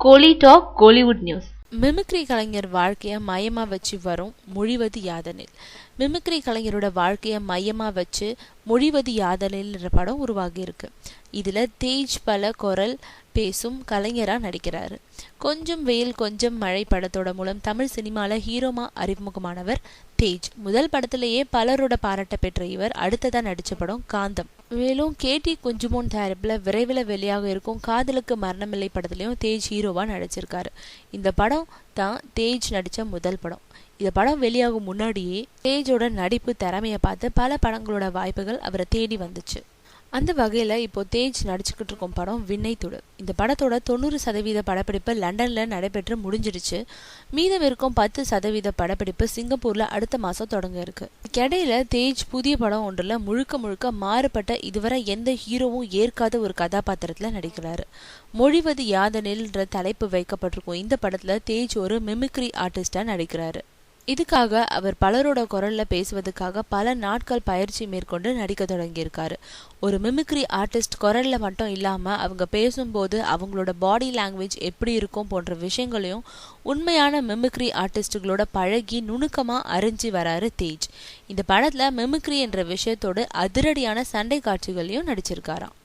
கோலி talk Kollywood news. Mimicry கலைஞர் வாழ்க்கையை மையமா வச்சு வரும் மொழிவது யாதனில். மிமிக்ரி கலைஞரோட வாழ்க்கையை மையமா வச்சு மொழிவது யாதனில்ன்ற படம் உருவாகி இருக்கு. இதுல தேஜ் பல குரல் பேசும் கலைஞரா நடிக்கிறாரு. கொஞ்சம் வெயில் கொஞ்சம் மழை படத்தோட மூலம் தமிழ் சினிமால ஹீரோமா அறிமுகமானவர் தேஜ். முதல் படத்திலேயே பலரோட பாராட்ட பெற்ற இவர் அடுத்ததா நடிச்ச படம் காந்தம். மேலும் கேடி குஞ்சுமோன் தயாரிப்புல விரைவில் வெளியாக இருக்கும் காதலுக்கு மரணமில்லை படத்துலயும் தேஜ் ஹீரோவா நடிச்சிருக்காரு. இந்த படம் தான் தேஜ் நடிச்ச முதல் படம். இந்த படம் வெளியாகும் முன்னாடியே தேஜோட நடிப்பு திறமையை பார்த்து பல படங்களோட வாய்ப்புகள் அவரை தேடி வந்துச்சு. அந்த வகையில் இப்போ தேஜ் நடிச்சுக்கிட்டு இருக்கும் படம் விண்ணை தொடு. இந்த படத்தோட 90% படப்பிடிப்பு லண்டன்ல நடைபெற்று முடிஞ்சிடுச்சு. மீதம் இருக்கும் 10% படப்பிடிப்பு சிங்கப்பூர்ல அடுத்த மாசம் தொடங்க இருக்கு. இடையில தேஜ் புதிய படம் ஒன்றுல முழுக்க மாறுபட்ட இதுவரை எந்த ஹீரோவும் ஏற்காத ஒரு கதாபாத்திரத்துல நடிக்கிறாரு. மொழிவது யாதனில்ன்ற தலைப்பு வைக்கப்பட்டிருக்கும் இந்த படத்துல தேஜ் ஒரு மிமிக்ரி ஆர்டிஸ்டா நடிக்கிறாரு. இதுக்காக அவர் பலரோட குரல்ல பேசுவதற்காக பல நாட்கள் பயிற்சி மேற்கொண்டு நடிக்க தொடங்கியிருக்காரு. ஒரு மிமிக்ரி ஆர்டிஸ்ட் குரல்ல மட்டும் இல்லாம அவங்க பேசும்போது அவங்களோட பாடி லாங்குவேஜ் எப்படி இருக்கும் போன்ற விஷயங்களையும் உண்மையான மிமிக்ரி ஆர்டிஸ்டுகளோட பழகி நுணுக்கமா அறிஞ்சு வராரு தேஜ். இந்த படத்துல மிமிக்ரி என்ற விஷயத்தோடு அதிரடியான சண்டை காட்சிகளையும் நடிச்சிருக்காராம்.